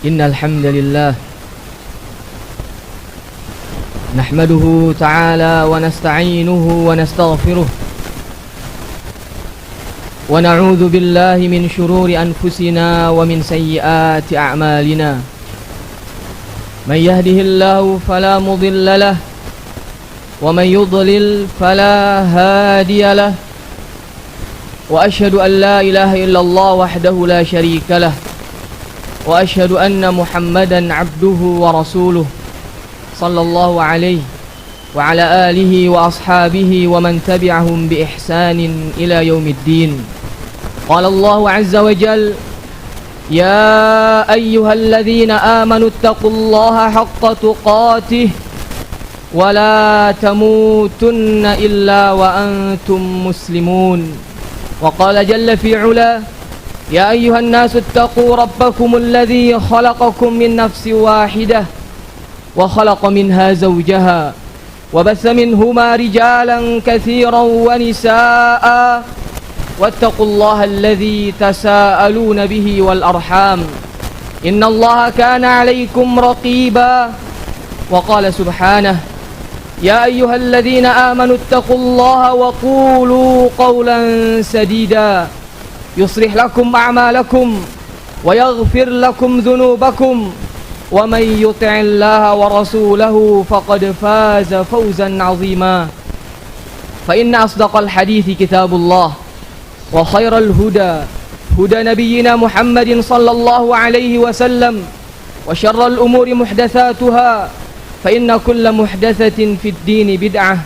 Innal hamdalillah nahmaduhu ta'ala wa nasta'inuhu wa nastaghfiruh wa na'udzu billahi min shururi anfusina wa min sayyiati a'malina. Man yahdihillahu fala mudilla lahu wa man yudlil fala hadiya lahu. Wa asyhadu an la ilaha illallah wahdahu la syarika lahu wa asyhadu anna Muhammadan abduhu wa rasuluh sallallahu alaihi wa ala alihi wa ashabihi wa man tabi'ahum bi ihsanin ila yaumiddin. Qala Allah azza wa jalla ya ayyuhalladzina amanu taqullaha haqqa tuqatih wa la tamutunna illa wa antum muslimun. Wa qala jalla fi 'ula يا أيها الناس اتقوا ربكم الذي خلقكم من نفس واحدة وخلق منها زوجها وبث منهما رجالا كثيرا ونساء واتقوا الله الذي تساءلون به والأرحام إن الله كان عليكم رقيبا. وقال سبحانه يا أيها الذين آمنوا اتقوا الله وقولوا قولا سديدا يصلح لكم أعمالكم ويغفر لكم ذنوبكم ومن يطع الله ورسوله فقد فاز فوزا عظيما. فإن أصدق الحديث كتاب الله وخير الهدى هدى نبينا محمد صلى الله عليه وسلم وشر الأمور محدثاتها فإن كل محدثة في الدين بدعة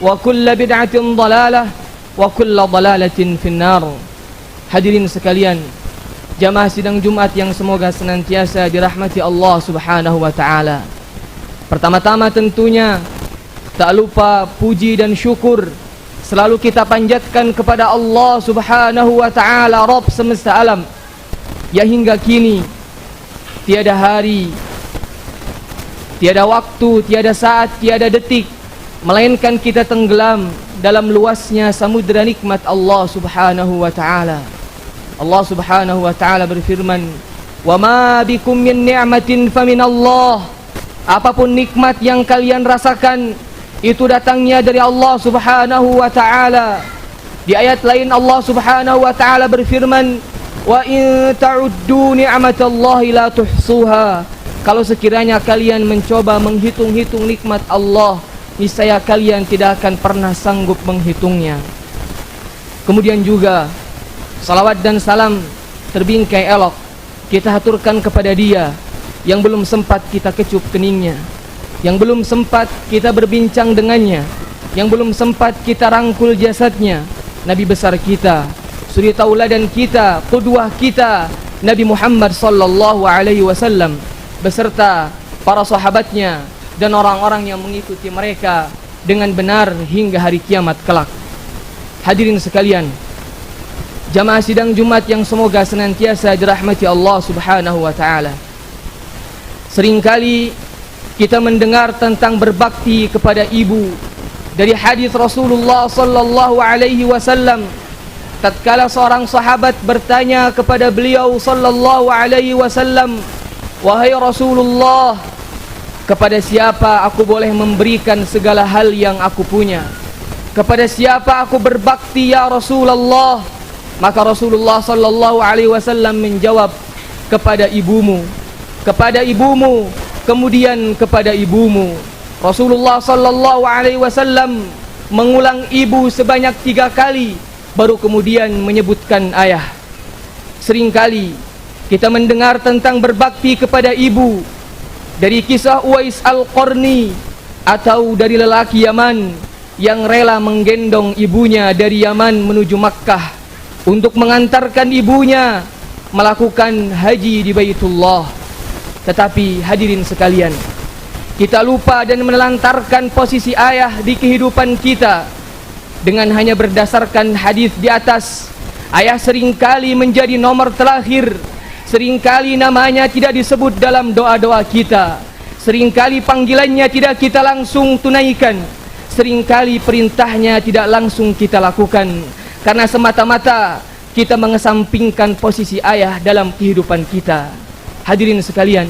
وكل بدعة ضلالة وكل ضلالة في النار. Hadirin sekalian, jamaah sidang Jumat yang semoga senantiasa dirahmati Allah Subhanahu wa taala. Pertama-tama tentunya tak lupa puji dan syukur selalu kita panjatkan kepada Allah Subhanahu wa taala, Rabb semesta alam, yang hingga kini tiada hari, tiada waktu, tiada saat, tiada detik melainkan kita tenggelam dalam luasnya samudra nikmat Allah Subhanahu wa taala. Allah Subhanahu wa taala berfirman, "Wa ma bikum min ni'matin faminallah." Apapun nikmat yang kalian rasakan itu datangnya dari Allah Subhanahu wa taala. Di ayat lain Allah Subhanahu wa taala berfirman, "Wa in ta'uddu ni'matallahi la tuhsuha." Kalau sekiranya kalian mencoba menghitung-hitung nikmat Allah, niscaya kalian tidak akan pernah sanggup menghitungnya. Kemudian juga salawat dan salam terbingkai elok kita haturkan kepada Dia yang belum sempat kita kecup keningnya, yang belum sempat kita berbincang dengannya, yang belum sempat kita rangkul jasadnya, Nabi besar kita, suri tauladan kita, qudwah kita, Nabi Muhammad sallallahu alaihi wasallam beserta para sahabatnya dan orang-orang yang mengikuti mereka dengan benar hingga hari kiamat kelak. Hadirin sekalian, jamaah sidang Jumat yang semoga senantiasa dirahmati Allah Subhanahu wa taala. Seringkali kita mendengar tentang berbakti kepada ibu dari hadis Rasulullah sallallahu alaihi wasallam tatkala seorang sahabat bertanya kepada beliau sallallahu alaihi wasallam, "Wahai Rasulullah, kepada siapa aku boleh memberikan segala hal yang aku punya? Kepada siapa aku berbakti ya Rasulullah?" Maka Rasulullah sallallahu alaihi wasallam menjawab, "Kepada ibumu, kepada ibumu, kemudian kepada ibumu." Rasulullah sallallahu alaihi wasallam mengulang ibu sebanyak 3 kali baru kemudian menyebutkan ayah. Seringkali kita mendengar tentang berbakti kepada ibu dari kisah Uwais Al-Qarni atau dari lelaki Yaman yang rela menggendong ibunya dari Yaman menuju Makkah untuk mengantarkan ibunya melakukan haji di Baitullah. Tetapi hadirin sekalian, kita lupa dan menelantarkan posisi ayah di kehidupan kita dengan hanya berdasarkan hadis di atas. Ayah seringkali menjadi nomor terakhir, seringkali namanya tidak disebut dalam doa-doa kita, seringkali panggilannya tidak kita langsung tunaikan, seringkali perintahnya tidak langsung kita lakukan, karena semata-mata kita mengesampingkan posisi ayah dalam kehidupan kita. Hadirin sekalian,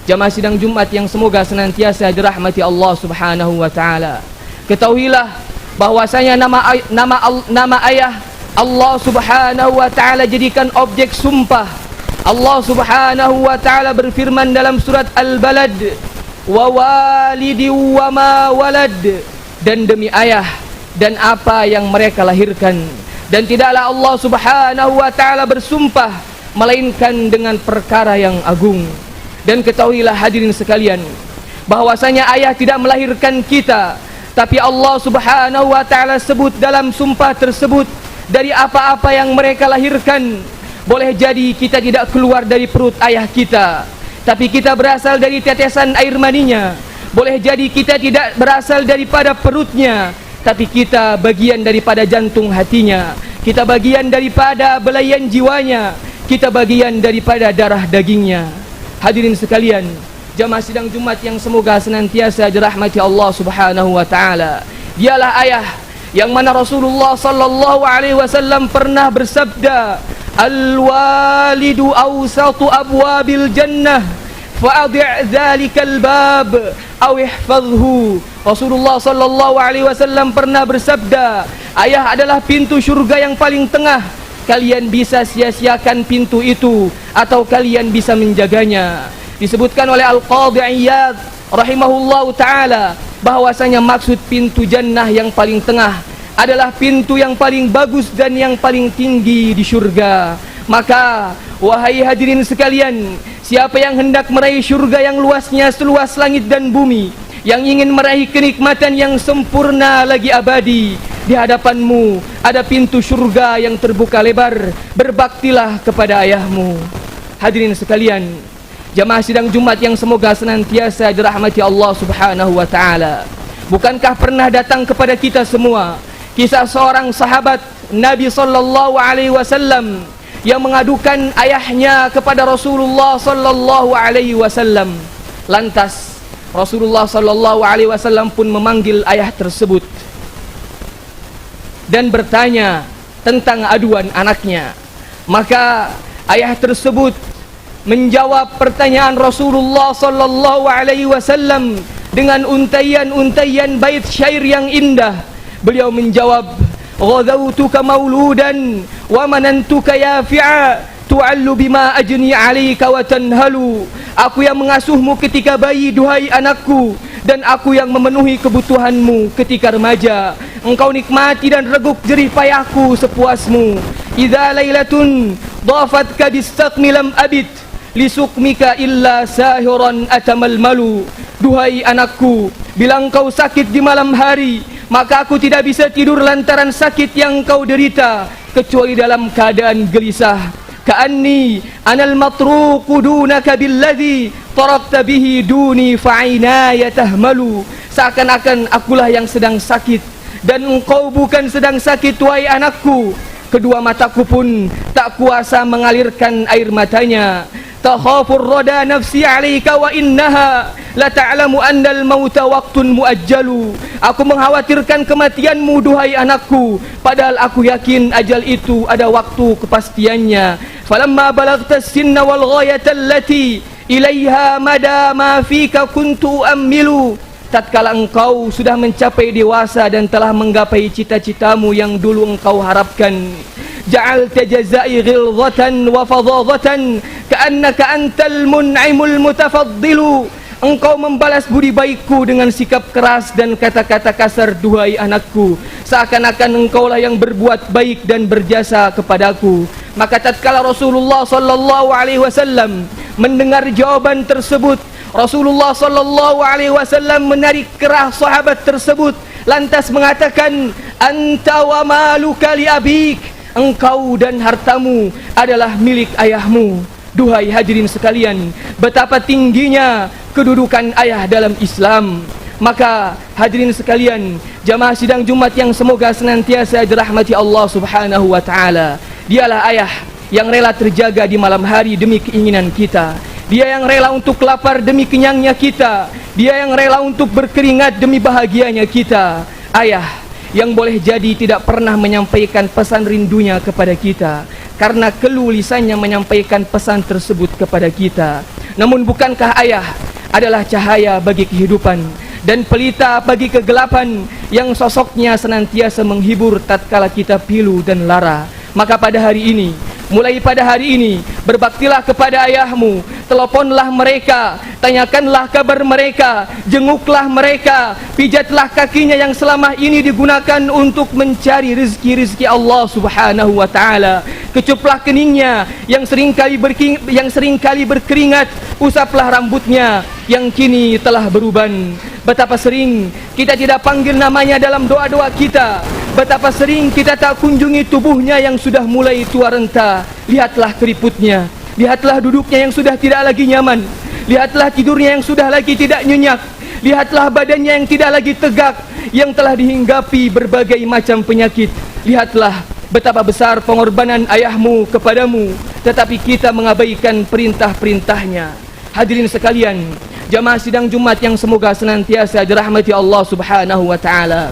jamaah sidang Jumat yang semoga senantiasa dirahmati Allah Subhanahu wa taala. Ketahuilah bahwasanya nama ayah Allah Subhanahu wa taala jadikan objek sumpah. Allah Subhanahu wa taala berfirman dalam surat Al-Balad, "Wa walidi wa ma walad," dan demi ayah dan apa yang mereka lahirkan. Dan tidaklah Allah Subhanahu wa taala bersumpah melainkan dengan perkara yang agung. Dan ketahuilah hadirin sekalian, bahwasanya ayah tidak melahirkan kita, tapi Allah Subhanahu wa taala sebut dalam sumpah tersebut dari apa-apa yang mereka lahirkan. Boleh jadi kita tidak keluar dari perut ayah kita, tapi kita berasal dari tetesan air maninya. Boleh jadi kita tidak berasal daripada perutnya, tapi kita bagian daripada jantung hatinya. Kita bagian daripada belayan jiwanya. Kita bagian daripada darah dagingnya. Hadirin sekalian, jamaah sidang Jumat yang semoga senantiasa dirahmati Allah Subhanahu wa taala. Dialah ayah yang mana Rasulullah sallallahu alaihi wasallam pernah bersabda, "Al-walidu awsatu abwabil jannah, fa'adhi' dzalikal bab aw ihfazhu." Rasulullah sallallahu alaihi wasallam pernah bersabda, ayah adalah pintu syurga yang paling tengah. Kalian bisa sia-siakan pintu itu atau kalian bisa menjaganya. Disebutkan oleh Al-Qadhi Iyad rahimahullahu taala bahwasanya maksud pintu jannah yang paling tengah adalah pintu yang paling bagus dan yang paling tinggi di syurga. Maka wahai hadirin sekalian, siapa yang hendak meraih syurga yang luasnya seluas langit dan bumi, yang ingin meraih kenikmatan yang sempurna lagi abadi, di hadapanmu ada pintu syurga yang terbuka lebar. Berbaktilah kepada ayahmu. Hadirin sekalian, jamaah sidang Jumat yang semoga senantiasa dirahmati Allah Subhanahu wa taala. Bukankah pernah datang kepada kita semua kisah seorang sahabat Nabi sallallahu alaihi wasallam yang mengadukan ayahnya kepada Rasulullah sallallahu alaihi wasallam. Lantas Rasulullah sallallahu alaihi wasallam pun memanggil ayah tersebut dan bertanya tentang aduan anaknya. Maka ayah tersebut menjawab pertanyaan Rasulullah sallallahu alaihi wasallam dengan untaian-untaian bait syair yang indah. Beliau menjawab, "Ghadawtuka mauludan wa manantuka yafi'a, tu'allu bima ajni 'alaika wa tanhalu." Aku yang mengasuhmu ketika bayi, duhai anakku, dan aku yang memenuhi kebutuhanmu ketika remaja. Engkau nikmati dan reguk jerih payahku sepuasmu. Idza lailatun dhafatka bisaqmi lam abid, lisukmika illa sahiran atamalmalu. Duhai anakku, bila engkau sakit di malam hari, maka aku tidak bisa tidur lantaran sakit yang engkau derita, kecuali dalam keadaan gelisah. Ka'anni anal matruqu dunaka billadhi tarakta bihi duni fa'inaya tahmalu. Seakan-akan akulah yang sedang sakit dan engkau bukan sedang sakit, wahai anakku. Kedua mataku pun tak kuasa mengalirkan air matanya. Takhafur rada nafsi alaika wa innaha la ta'lamu annal mauta waqtun muajjalu. Aku mengkhawatirkan kematianmu, duhai anakku, padahal aku yakin ajal itu ada waktu kepastiannya. Falamma balagta as-sinna wal ghayata allati ilaiha mada ma fika kuntu amilu. Tatkala engkau sudah mencapai dewasa dan telah menggapai cita-citamu yang dulu engkau harapkan, ja'alta jazai ghilzatan wa fadhadhatan ka'annaka antal mun'imul mutafaddilu. Engkau membalas budi baikku dengan sikap keras dan kata-kata kasar, duhai anakku, seakan-akan engkaulah yang berbuat baik dan berjasa kepadaku. Maka tatkala Rasulullah sallallahu alaihi wasallam mendengar jawaban tersebut, Rasulullah sallallahu alaihi wasallam menarik kerah sahabat tersebut, lantas mengatakan, "Anta wa maluka li abik." Engkau dan hartamu adalah milik ayahmu. Duhai hadirin sekalian, betapa tingginya kedudukan ayah dalam Islam. Maka hadirin sekalian, jamaah sidang Jumat yang semoga senantiasa dirahmati Allah Subhanahu wa taala, dialah ayah yang rela terjaga di malam hari demi keinginan kita. Dia yang rela untuk lapar demi kenyangnya kita. Dia yang rela untuk berkeringat demi bahagianya kita. Ayah yang boleh jadi tidak pernah menyampaikan pesan rindunya kepada kita, karena keluh lisannya menyampaikan pesan tersebut kepada kita. Namun bukankah ayah adalah cahaya bagi kehidupan dan pelita bagi kegelapan, yang sosoknya senantiasa menghibur tatkala kita pilu dan lara? Maka pada hari ini, mulai pada hari ini, berbaktilah kepada ayahmu, teleponlah mereka, tanyakanlah kabar mereka, jenguklah mereka, pijatlah kakinya yang selama ini digunakan untuk mencari rezeki-rezeki Allah Subhanahu wa taala. Kecuplah keningnya yang seringkali berkeringat, usaplah rambutnya yang kini telah beruban. Betapa sering kita tidak panggil namanya dalam doa-doa kita, betapa sering kita tak kunjungi tubuhnya yang sudah mulai tua renta. Lihatlah keriputnya, lihatlah duduknya yang sudah tidak lagi nyaman, lihatlah tidurnya yang sudah lagi tidak nyenyak, lihatlah badannya yang tidak lagi tegak, yang telah dihinggapi berbagai macam penyakit. Lihatlah betapa besar pengorbanan ayahmu kepadamu, tetapi kita mengabaikan perintah-perintahnya. Hadirin sekalian, jamaah sidang Jumat yang semoga senantiasa dirahmati Allah Subhanahu wa taala,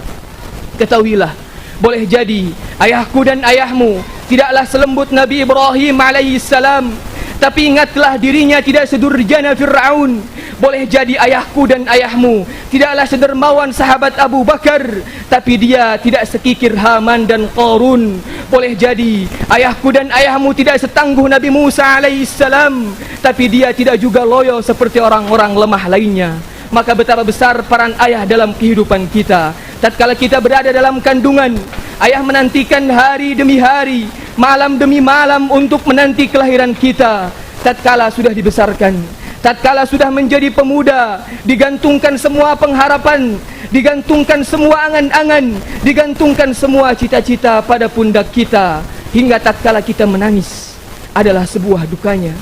ketahuilah, boleh jadi ayahku dan ayahmu tidaklah selembut Nabi Ibrahim alaihissalam, tapi ingatlah dirinya tidak sedurjana Fir'aun. Boleh jadi ayahku dan ayahmu tidaklah sedermawan sahabat Abu Bakar, tapi dia tidak sekikir Haman dan Qarun. Boleh jadi ayahku dan ayahmu tidak setangguh Nabi Musa alaihissalam, tapi dia tidak juga loyo seperti orang-orang lemah lainnya. Maka betapa besar peran ayah dalam kehidupan kita. Tatkala kita berada dalam kandungan, ayah menantikan hari demi hari, malam demi malam untuk menanti kelahiran kita. Tatkala sudah dibesarkan, tatkala sudah menjadi pemuda, digantungkan semua pengharapan, digantungkan semua angan-angan, digantungkan semua cita-cita pada pundak kita. Hingga tatkala kita menangis adalah sebuah dukanya,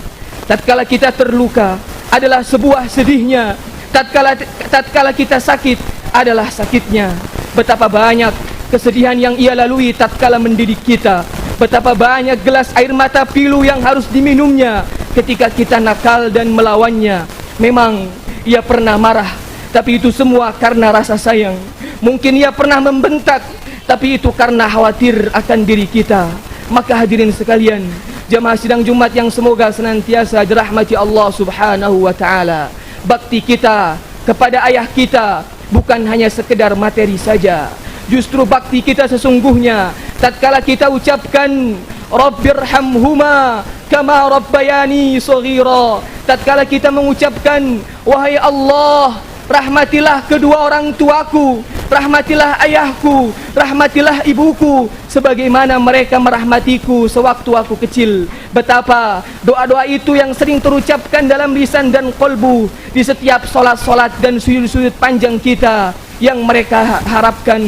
tatkala kita terluka adalah sebuah sedihnya, tatkala kita sakit adalah sakitnya. Betapa banyak kesedihan yang ia lalui tatkala mendidik kita, betapa banyak gelas air mata pilu yang harus diminumnya ketika kita nakal dan melawannya. Memang ia pernah marah, tapi itu semua karena rasa sayang. Mungkin ia pernah membentak, tapi itu karena khawatir akan diri kita. Maka hadirin sekalian, jamaah sidang Jumat yang semoga senantiasa dirahmati Allah Subhanahu wa taala, bakti kita kepada ayah kita bukan hanya sekedar materi saja. Justru bakti kita sesungguhnya tatkala kita ucapkan Rabbirhamhuma kama rabbayani shaghira. Tatkala kita mengucapkan, wahai Allah, rahmatilah kedua orang tuaku, rahmatilah ayahku, rahmatilah ibuku sebagaimana mereka merahmatiku sewaktu aku kecil. Betapa doa-doa itu yang sering terucapkan dalam lisan dan kolbu di setiap solat-solat dan sujud-sujud panjang kita yang mereka harapkan.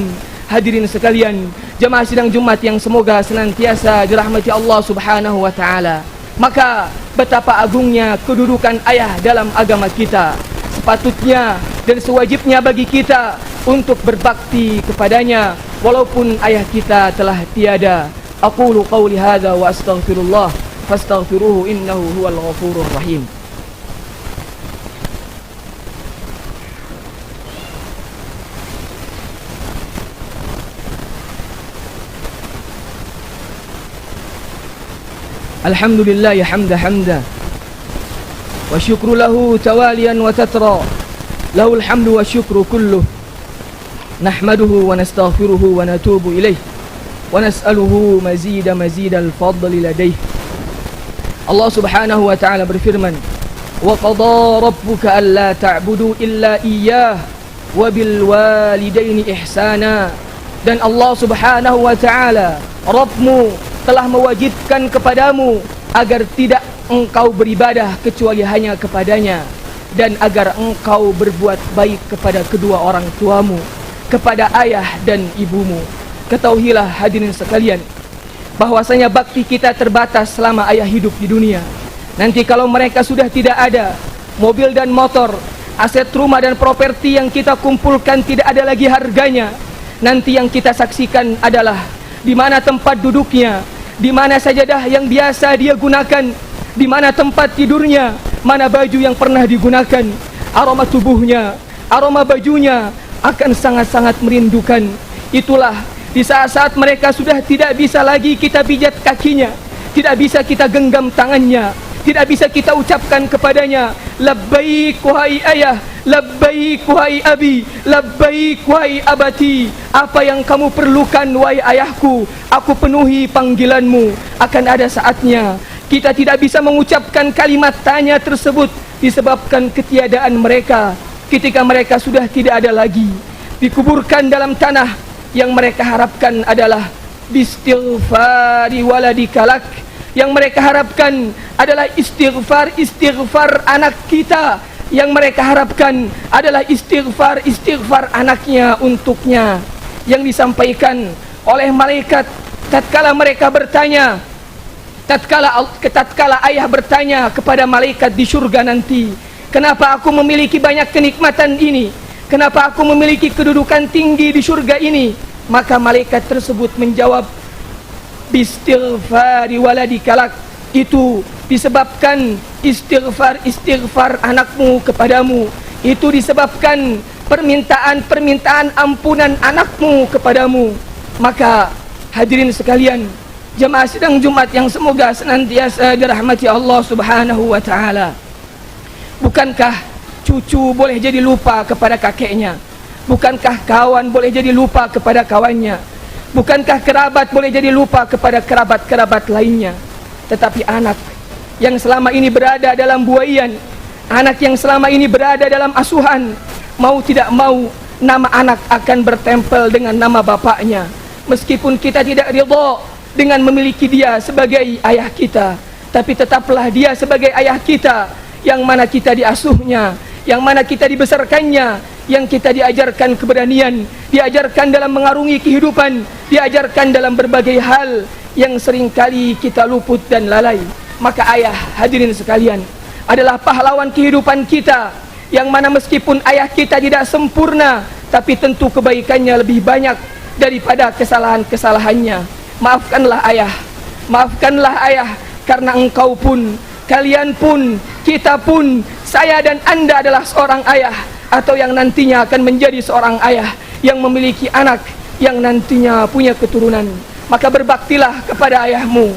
Hadirin sekalian, jemaah sidang Jumat yang semoga senantiasa dirahmati Allah Subhanahu wa taala. Maka betapa agungnya kedudukan ayah dalam agama kita. Sepatutnya dan sewajibnya bagi kita untuk berbakti kepadanya walaupun ayah kita telah tiada. Aqulu qawli hadza wa astaghfirullah fastaghfiruhu innahu huwal ghafurur rahim. Alhamdulillah hamda hamda wa syukru lahu tawalian wa tatra, lahul hamdu wa syukru kulluh, nahmaduhu wa nastaghfiruhu wa natubu ilaih wa nas'aluhu mazidal fadli ladaih. Allah Subhanahu wa ta'ala berfirman, wa qada rabbuka alla ta'budu illa iyyah wa bil walidaini ihsana. Dan Allah Subhanahu wa ta'ala, Rabbmu, telah mewajibkan kepadamu agar tidak engkau beribadah kecuali hanya kepadanya, dan agar engkau berbuat baik kepada kedua orang tuamu, kepada ayah dan ibumu. Ketahuilah hadirin sekalian, bahwasanya bakti kita terbatas selama ayah hidup di dunia. Nanti kalau mereka sudah tidak ada, mobil dan motor, aset rumah dan properti yang kita kumpulkan tidak ada lagi harganya. Nanti yang kita saksikan adalah di mana tempat duduknya, di mana sajadah yang biasa dia gunakan, di mana tempat tidurnya, mana baju yang pernah digunakan. Aroma tubuhnya, aroma bajunya akan sangat-sangat merindukan. Itulah di saat-saat mereka sudah tidak bisa lagi kita pijat kakinya, tidak bisa kita genggam tangannya, tidak bisa kita ucapkan kepadanya, labbaik wahai ayah, labbaik wahai abi, labbaik wahai abati. Apa yang kamu perlukan wahai ayahku, aku penuhi panggilanmu. Akan ada saatnya kita tidak bisa mengucapkan kalimat tanya tersebut disebabkan ketiadaan mereka. Ketika mereka sudah tidak ada lagi, dikuburkan dalam tanah, yang mereka harapkan adalah bistighfari waladikalak. Yang mereka harapkan adalah istighfar anak kita. Yang mereka harapkan adalah istighfar anaknya untuknya. Yang disampaikan oleh malaikat tatkala mereka bertanya, tatkala ayah bertanya kepada malaikat di surga nanti, kenapa aku memiliki banyak kenikmatan ini? Kenapa aku memiliki kedudukan tinggi di surga ini? Maka malaikat tersebut menjawab, bistighfari waladikalak. Itu disebabkan istighfar anakmu kepadamu. Itu disebabkan permintaan ampunan anakmu kepadamu. Maka hadirin sekalian, jemaah sidang Jumat yang semoga senantiasa dirahmati Allah Subhanahu wa taala. Bukankah cucu boleh jadi lupa kepada kakeknya? Bukankah kawan boleh jadi lupa kepada kawannya? Bukankah kerabat boleh jadi lupa kepada kerabat-kerabat lainnya? Tetapi anak yang selama ini berada dalam buaian, anak yang selama ini berada dalam asuhan, mau tidak mau nama anak akan bertempel dengan nama bapaknya. Meskipun kita tidak ridha dengan memiliki dia sebagai ayah kita, tapi tetaplah dia sebagai ayah kita, yang mana kita diasuhnya, yang mana kita dibesarkannya, yang kita diajarkan keberanian, diajarkan dalam mengarungi kehidupan, diajarkan dalam berbagai hal yang seringkali kita luput dan lalai. Maka ayah, hadirin sekalian, adalah pahlawan kehidupan kita, yang mana meskipun ayah kita tidak sempurna, tapi tentu kebaikannya lebih banyak daripada kesalahan-kesalahannya. Maafkanlah ayah, karena engkau pun, kalian pun, kita pun, saya dan anda adalah seorang ayah, atau yang nantinya akan menjadi seorang ayah yang memiliki anak yang nantinya punya keturunan. Maka berbaktilah kepada ayahmu,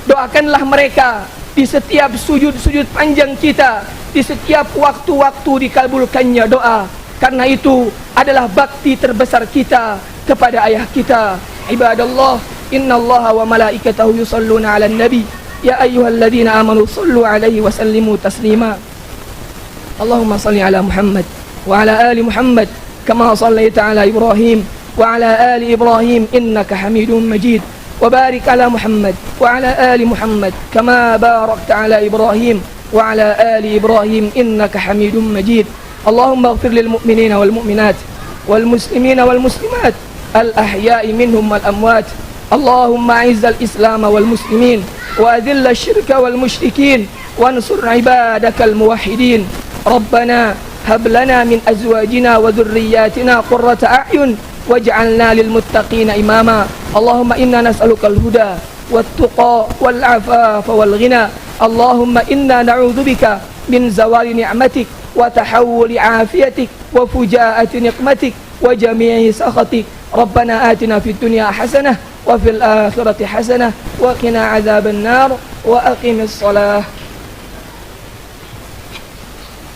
doakanlah mereka di setiap sujud-sujud panjang kita, di setiap waktu-waktu dikabulkannya doa, karena itu adalah bakti terbesar kita kepada ayah kita. Ibadallah, innallaha wa malaikatahu yusalluna 'alan nabi, ya ayyuhalladzina amanu shallu 'alaihi wa sallimu taslima. Allahumma shalli 'ala Muhammad wa 'ala ali Muhammad kama shallaita 'ala Ibrahim wa 'ala ali Ibrahim innaka Hamidum Majid. وبارك على محمد وعلى آل محمد كما باركت على إبراهيم وعلى آل إبراهيم إنك حميد مجيد. اللهم اغفر للمؤمنين والمؤمنات والمسلمين والمسلمات الأحياء منهم والأموات. اللهم أعز الإسلام والمسلمين وأذل الشرك والمشركين وانصر عبادك الموحدين. ربنا هب لنا من أزواجنا وذرياتنا قرة أعين واجعلنا للمتقين إماما. اللهم إنا نسألك الهدى والتقى والعفاف والغنى. اللهم إنا نعوذ بك من زوال نعمتك وتحول عافيتك وفجاءة نقمتك وجميع سخطك. ربنا آتنا في الدنيا حسنة وفي الآخرة حسنة وقنا عذاب النار وأقم الصلاة.